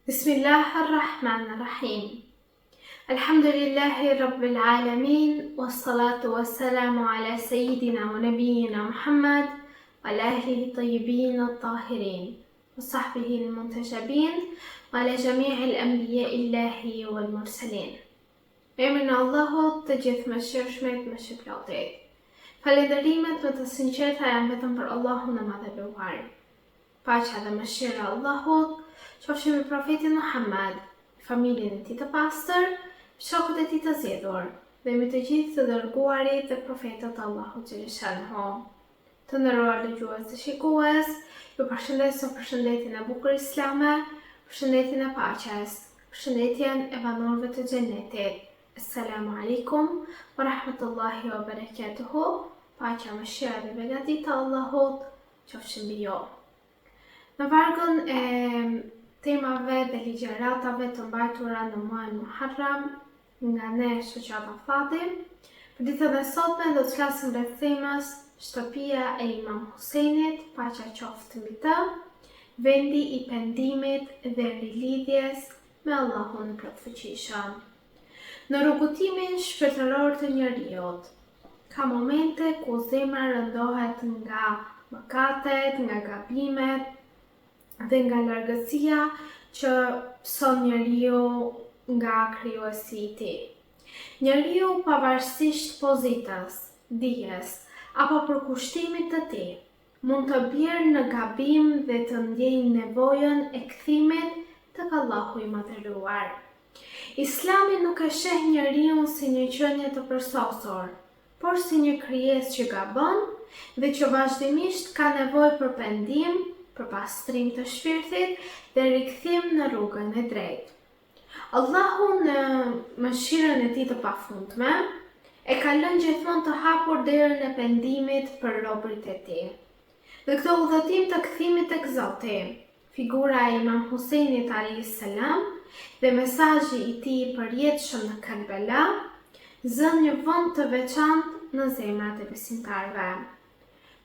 بسم الله الرحمن الرحيم. الحمد لله رب العالمين، والصلاة والسلام على سيدنا ونبينا محمد وعلى آله الطيبين الطاهرين وصحبه المنتجبين وعلى جميع الأنبياء الله والمرسلين. Emrin e Allahut të gjithë mëshirshmit, mëshirëplotit. Falënderimet më të sinqerta janë vetëm për Allahun e madhëruar. Paqja dhe mëshira e Allahut qofshin me profetin Muhammed, familjen e tij të pastër, shokët e tij të zgjedhur dhe me të gjithë të dërguarit dhe profetët e Allahut xhaleshanhu. Të nderuar dëgjues dhe shikues, ju përshëndes në përshëndetjen e bukur islame, përshëndetjen e paqes, përshëndetjen e banorëve të xhenetit. Assalamu alaikum wa rahmatullahi wa barakatuhu. Paqja, mëshira dhe begatit e Allahut qofshin mbi ju. Në vargun e temave dhe ligjëratave të mbajtura në muajin Muharram nga ne shoqata Fati, për ditën e sotme do të flasim rreth temës shtëpia e Imam Husejnit, paqja qoftë mbi të, vendi i pendimit dhe rilidhjes me Allahun e plotfuqishëm. Në rrugëtimin shpirtëror të njeriut, ka momente ku zemra rëndohet nga mëkatet, nga gabimet dhe nga largësia që pëson njeriu nga krijuesi i tij. Njeriu pavarësisht pozitës, dijes apo përkushtimit të tij, mund të bjerë në gabim dhe të ndjejë nevojën e kthimit tek Allahu i madhëruar. Islami nuk e sheh njeriun si një qenie të përsosur, por si një krijesë që gabon dhe që vazhdimisht ka nevojë për pendim, për pastrim të shpirtit dhe rikthim në rrugën e drejtë. Allahu në mëshirën e tij të pafundme e ka lënë gjithmonë të hapur derën e pendimit për robërit e tij. Dhe këtë udhëtim të kthimit tek Zoti, figura e Imam Husejnit alayhis salam dhe mesazhi i tij përjetshëm në Karbala zën një vend të veçantë në zemrat e besimtarëve.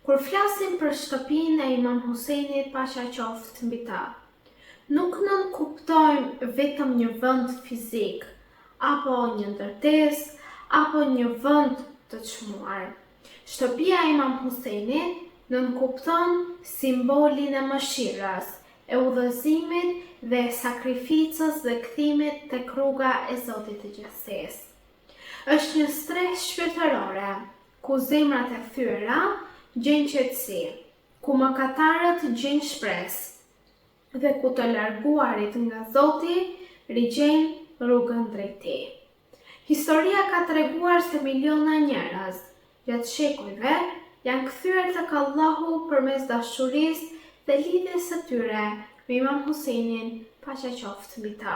Kur flasim për shtëpinë e Imam Husejnit, paqja qoftë mbi të, nuk nënkuptojmë vetëm një vend fizik, apo një ndërtesë, apo një vend të çmuar. Shtëpia e Imam Husejnit nënkupton simbolin e mëshirës, e udhëzimit dhe sakrificës dhe kthimit tek rruga e Zotit të gjithësisë. Është një stres shpirtërore, ku zemrat e thyera gjejnë qetësi, ku mëkatarët gjejnë shpresë dhe ku të larguarit nga Zoti rigjejnë rrugën drejt tij. Historia ka treguar se miliona njerëz gjatë shekujve janë kthyer tek Allahu përmes dashurisë dhe lidhjes së tyre me Imam Husejnin, paqja qoftë mbi të.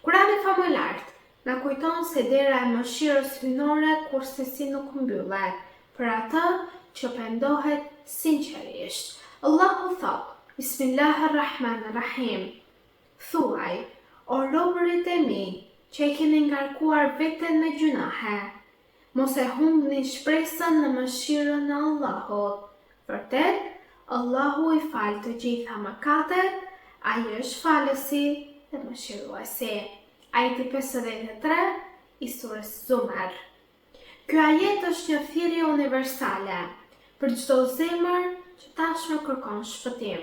Kurani famëlart na kujton se dera e mëshirës hynore kurse si nuk mbyllet për atë që pendohet sinqerisht. Allahu thot: Bismillahirrahmanirrahim. Thuaj, o robërit e mi që e keni ngarkuar veten me gjunahe, mos e humbni shpresën në mëshirën e Allahut. Vërtet, Allahu i fal të gjitha mëkatet, ai është falësi dhe mëshiruesi. Ajeti 53 i surës Zumar. Ky ajet është një thirrje universale për çdo zemër që tashmë kërkon shpëtim.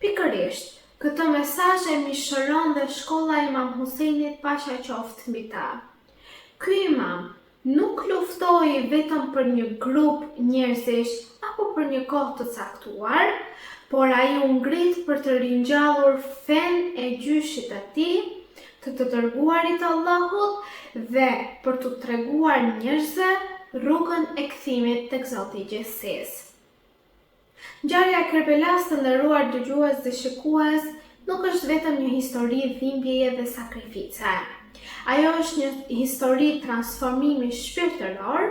Pikërisht, këtë mesazh e mishëron dhe shkolla e Imam Husejnit, paqja qoftë mbi të. Ky imam nuk luftoi vetëm për një grup njerëzish apo për një kohë të caktuar, por ai u ngrit për të ringjallur fen e gjyshit të tij, të dërguarit Allahut dhe për të treguar njerëzve rrugën e kthimit tek Zoti i gjithësisë. Ngjarja e Kerbelas, të nderuar dëgjues dhe shikues, nuk është vetëm një histori dhimbjeje dhe sakrifice. Ajo është një histori transformimi shpirtëror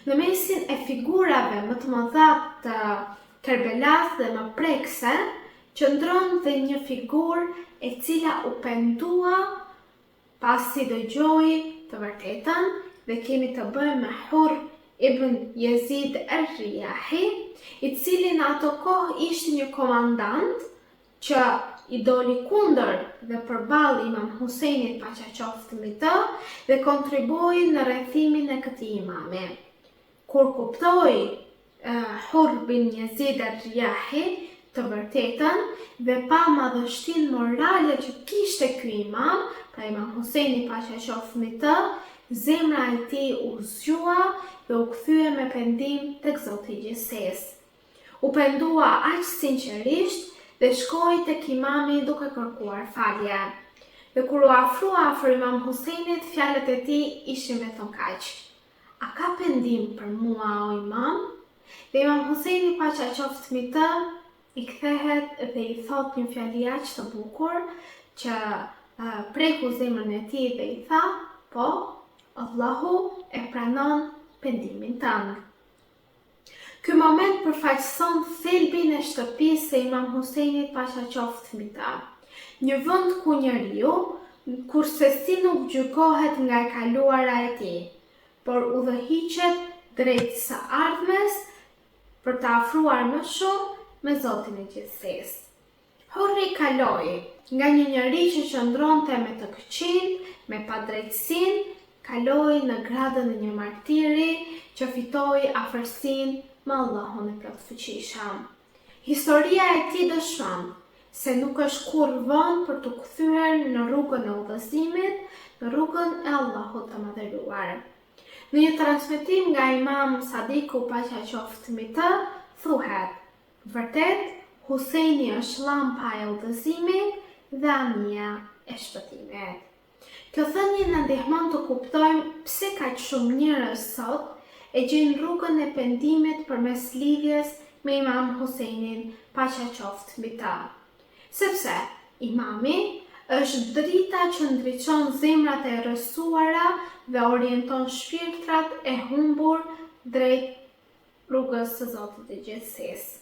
në mesin e figurave më të mëdha të Kerbelas dhe më prekse, qëndron dhe një figurë e cila u pendua pasi dëgjoi të vërtetën dhe kemi të bëjmë me Hurr ibn Yazid ar-Riyahi, i cili në ato kohë ishte një komandant që i doli kundër dhe përballë Imam Husejnit paqja qoftë mbi të dhe kontribui në rrethimin e këtij imami. Kur kuptoi Hurr bin Yazid al-Riyahi të vërtetën dhe pa madhështinë morale që kishte ky imam, pra Imam Husejni paqja qoftë mbi të, zemra e tij u zgjua dhe u kthye me pendim tek Zoti i gjithësisë. U pendua aq sinqerisht dhe shkoi tek imami duke kërkuar falje. Dhe kur u afrua afër Imam Husejnit, fjalët e tij ishin vetëm kaq: "A ka pendim për mua, o imam?" Dhe Imam Husejni paqja qoftë mbi të i kthehet dhe i thot një fjali aq të bukur që preku zemrën e tij dhe i tha: "Po, Allahu e pranon pendimin tënd." Ky moment përfaqëson thelbin e shtëpisë së Imam Husejnit paqja qoftë mbi të. Një vend ku njeriu, kurse si nuk gjykohet nga e kaluara e tij, por udhëhiqet drejt së ardhmes për të afruar më shumë me Zotin e gjithësisë. Hurri kaloi nga një njeri që qëndronte me të këqin, me padrejtësinë, kaloi në gradën e një martiri që fitoi afërsinë me Allahun e plotfuqishëm. Historia e tij dëshmon se nuk është kurrë vonë për të kthyer në rrugën e udhëzimit, në rrugën e Allahut të madhëruar. Në një transmetim nga Imam Sadiku paqja qoftë mbi të, thuhet: "Vërtet, Husejni është llampa e udhëzimit dhe anija e shpëtimit." Kjo thënie na ndihmon të kuptojmë pse kaq shumë njerëz sot e gjejnë rrugën e pendimit përmes lidhjes me Imam Husejnin paqja qoftë mbi të. Sepse imami është drita që ndriçon zemrat e rrësuara dhe orienton shpirtrat e humbur drejt rrugës së Zotit të gjithësisë.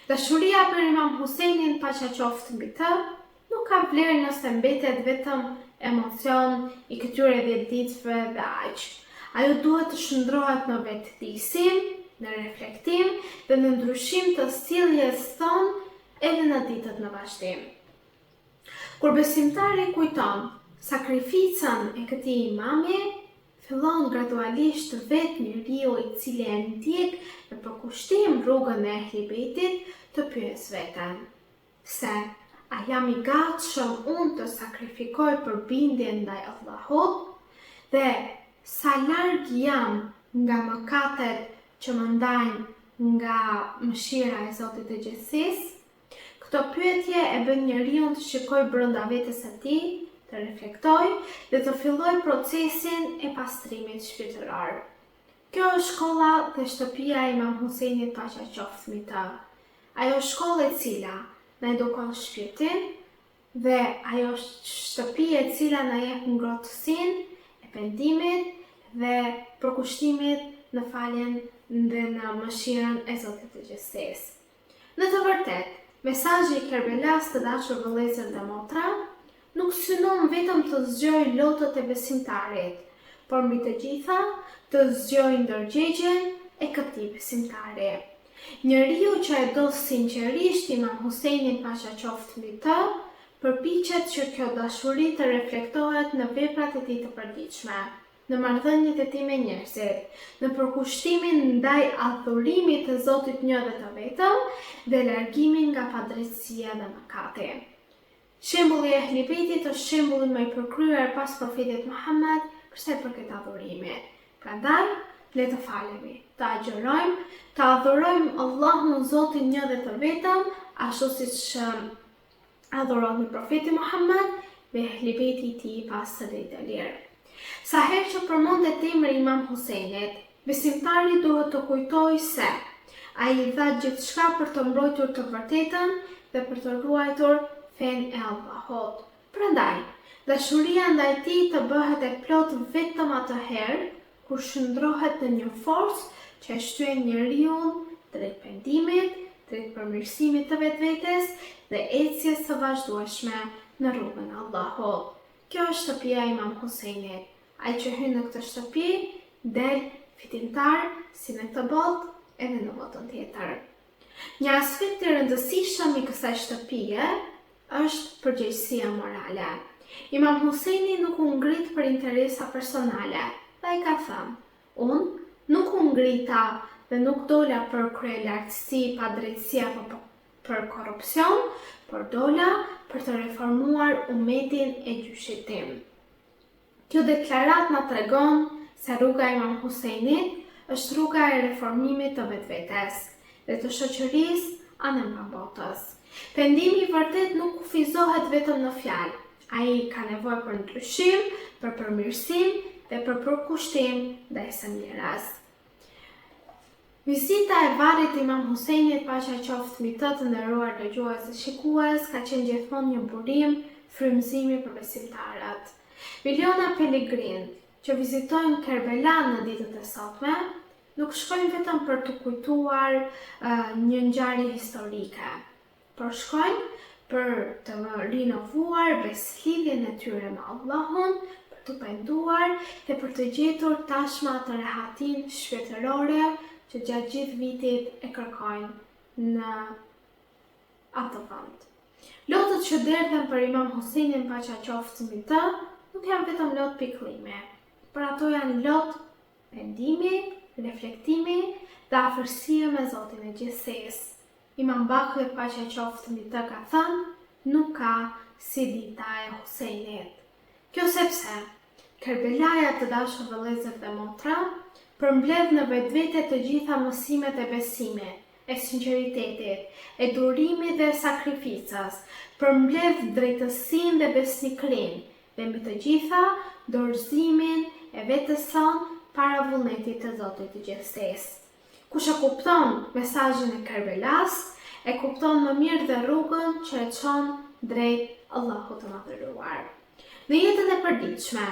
Dashuria për Imam Husejnin paqja qoftë mbi të nuk ka vlerë nëse mbetet vetëm emocion i këtyre 10 ditëve dhe aq. Ajo duhet të shndrohet në vetëdijsim, në reflektim dhe në ndryshim të sjelljes tonë edhe në ditët në vazhdim. Kur besimtari kujton sakrificën e këtij imami, fillon gradualisht vetë njeriu i cili e ndjek në përkushtim rrugën e Ehli Bejtit të pyes veten: se a jam i gatshëm unë të sakrifikoj për bindjen ndaj Allahut dhe sa larg jam nga mëkatet që më ndajnë nga mëshira e Zotit të gjithësisë? Këto pyetje e bën njeriu të shikojë brenda vetes së tij, të reflektojë dhe të fillojë procesin e pastrimit shpirtëror. Kjo është shkolla dhe shtëpia e Imam Husejnit paqja qoftë mbi të. Ajo është shkollë e cila na edukon shpirtin dhe ajo është shtëpi e cila na jep ngrohtësinë e pendimit dhe përkushtimit në faljen dhe në mëshirën e Zotit të gjithësisë. Në të vërtetë, mesazhi i Kerbelas, të dashur vëllezër dhe motra, nuk synon vetëm të zgjojë lotët e besimtarit, por mbi të gjitha të zgjojë ndërgjegjen e këtij besimtari. Njeriu që e do sinqerisht Imam Husejnin paqja qoftë mbi të, përpiqet që kjo dashuri të reflektohet në veprat e tij të përditshme, në marrëdhëniet e tij me njerëzit, në përkushtimin ndaj adhurimit të Zotit një dhe të vetëm dhe largimin nga padrejtësia dhe mëkati. Shembulli i Ehli Bejtit është shembulli më i përkryer pas profetit Muhammed përsa i përket adhurimit. Prandaj, le të falemi, të agjërojmë, të adhurojmë Allahun Zotin një dhe të vetëm, ashtu siç adhurohet profeti Muhammed dhe Ehli Bejti i tij pastër dhe të lirë. Sa herë që përmendet emri Imam Husejnit, besimtari duhet të kujtojë se ai dha gjithçka për të mbrojtur të vërtetën dhe për të ruajtur fenë e Allahut. Prandaj, dashuria ndaj tij të bëhet e plot vetëm atëherë kur shndrohet në një forcë që e shtyen njeriu drejt pendimit, drejt përmirësimit të vetvetes dhe ecjes së vazhdueshme në rrugën e Allahut. Kjo është shtëpia e Imam Husejnit. Ai që hyn në këtë shtëpi del fitimtar si në këtë botë edhe në botën tjetër. Një aspekt i rëndësishëm i kësaj shtëpie është përgjegjësia morale. Imam Huseini nuk u ngrit për interesa personale, dhe ai ka thënë: "Unë nuk u ngrita dhe nuk dola për kryelartësi, padrejtësi apo për korrupsion, por dola për të reformuar umetin e gjyshit tim." Kjo deklarat na tregon se rruga e Imam Huseinit është rruga e reformimit të vetvetes dhe të shoqërisë anë mbrojtës. Pendimi i vërtet nuk kufizohet vetëm në fjalë. Ai ka nevojë për ndryshim, për përmirësim dhe për përkushtim ndaj së mirës. Vizita e varrit të Imam Huseinit, paqja qoftë mbi të nderuar dëgjues dhe shikues, ka qenë gjithmonë një burim frymëzimi për besimtarët. Miliona pelegrinë që vizitojnë Kerbela në ditët e sotme nuk shkojnë vetëm për të kujtuar një ngjarje historike, por shkojnë për të rinovuar beslidhjen e tyre me Allahun, për të penduar dhe për të gjetur tashmë atë rehatin shpirtërore që gjatë gjithë vitit e kërkojnë në atë vend. Lotët që derdhen për Imam Huseinin, paqja qoftë mbi të, nuk janë vetëm lot pikëllime, por ato janë lot pendimi, reflektimi dhe afërsie me Zotin e gjithësisë. Imam Bakri, paqja qoftë mbi të, ka thënë: "Nuk ka si dita e Huseinit." Kjo sepse Kerbelaja, të dashur vëllezër dhe motra, përmbledh në vetvete të gjitha mësimet e besimit, e sinqeritetit, e durimit dhe sakrificës, përmbledh drejtësinë dhe besnikërinë, dhe mbi të gjitha dorëzimin e vetes sonë para vullnetit të Zotit të gjithësisë. Kush e kupton mesazhin e Kerbelas, e kupton më mirë dhe rrugën që e çon drejt Allahut të Madhëruar. Në jetën e përditshme,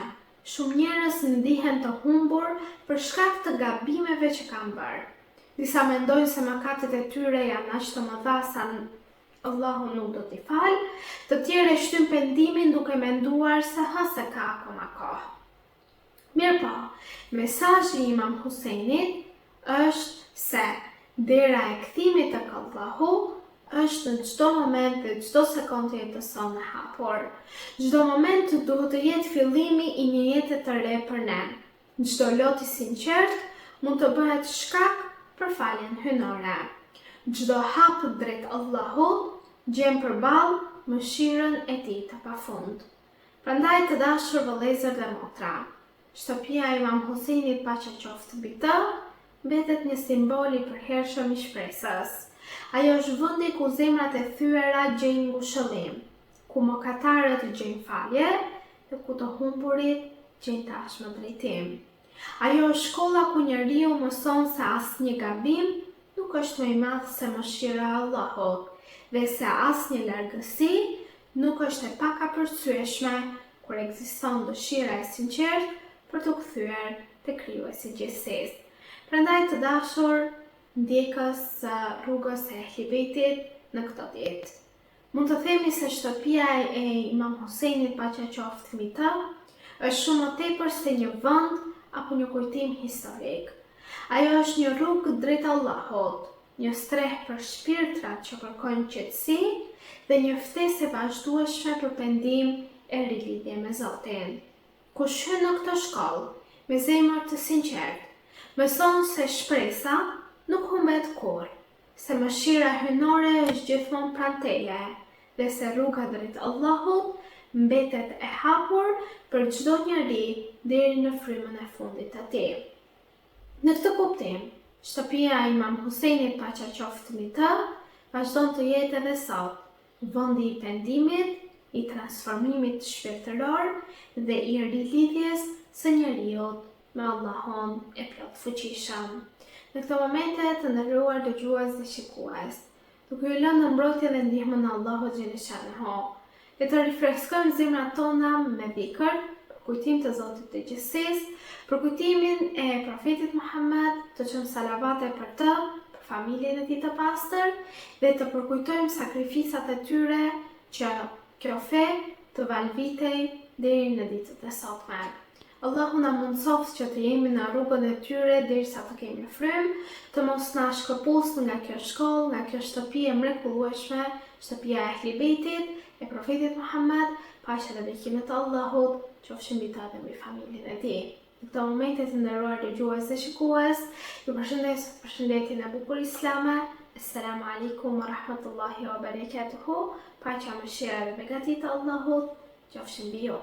shumë njerëz ndihen të humbur për shkak të gabimeve që kanë bërë. Disa mendojnë se mëkatet e tyre janë aq të mëdha sa Allahu nuk do t'i falë, të tjerë e shtyn pendimin duke menduar se se ka akoma kohë. Mirë po, mesazhi i Imam Huseinit është se dera e kthimit tek Allahu është në çdo moment dhe çdo sekondë të jetës sonë e hapur. Çdo moment duhet të jetë fillimi i një jete të re për ne. Çdo lot i sinqert mund të bëhet shkak për faljen hynore. Çdo hap drejt Allahut gjen përballë mëshirën e tij të pafund. Prandaj, të dashur vëllezër dhe motra, shtëpia e Imam Huseinit, paqja qoftë mbi të, mbetet një simbol i përhershëm i shpresës. Ajo është vendi ku zemrat e thyera gjejnë ngushëllim, ku mëkatarët gjejnë falje dhe ku të humburit gjejnë tashmë drejtim. Ajo është shkolla ku njeriu mëson se asnjë gabim nuk është më i madh se mëshira e Allahut dhe se asnjë largësi nuk është e pakapërcyeshme kur ekziston dëshira e sinqertë për të kthyer te krijuesi i gjithësisë. Prandaj, të dashur ndjekës rrugës e Ehlibetit në këtë ditë, mund të themi se shtëpia e Imam Huseinit, paqja qoftë mbi të, është shumë më tepër se një vend apo një kujtim historik. Ajo është një rrugë drejt Allahut, një streh për shpirtrat që kërkojnë qetësi dhe një ftesë e vazhdueshme për pendim e rilidhje me Zotin. Kush hyn në këtë shkollë me zemër të sinqertë, mëson se shpresa nuk humbet kurrë, se mëshira hynore është gjithmonë pranë teje dhe se rruga drejt Allahut mbetet e hapur për çdo njeri deri në frymën e fundit të tij. Në këtë kuptim, shtëpia e Imam Huseinit, paqja qoftë mbi të, vazhdon të jetë edhe sot vendi i pendimit, i transformimit shpirtëror dhe i rilidhjes së njeriut me Allahun e plot fuqishëm. Në këto momente, të nderuar dëgjues dhe shikues, duke ju lënë në mbrojtje dhe ndihmën e Allahut xhaleshanehu, dhe të rifreskojmë zemrat tona me dhikr, për kujtim të Zotit të gjithësisë, për kujtimin e profetit Muhammed, të çojmë salavate për të, për familjen e tij të pastër, dhe të përkujtojmë sakrificat e tyre që kjo fe të valvitej deri në ditët e sotme. Allahu na mundsoft që të jemi në rrugën e tyre derisa të kemi frymë, të mos na shkëpus nga kjo shkollë, nga kjo shtëpi e mrekullueshme, shtëpia e Ehlibetit, e profetit Muhammed, paqja dhe bekimet e Allahut qofshin mbi ta dhe mbi familjen e tij. Në këto momente të nderuar dëgjues dhe shikues, ju përshëndes përshëndetjen e bukur islame. Assalamu alaikum wa rahmatullahi wa barakatuhu. Paqja, mëshira dhe begatit e Allahut qofshin mbi ju.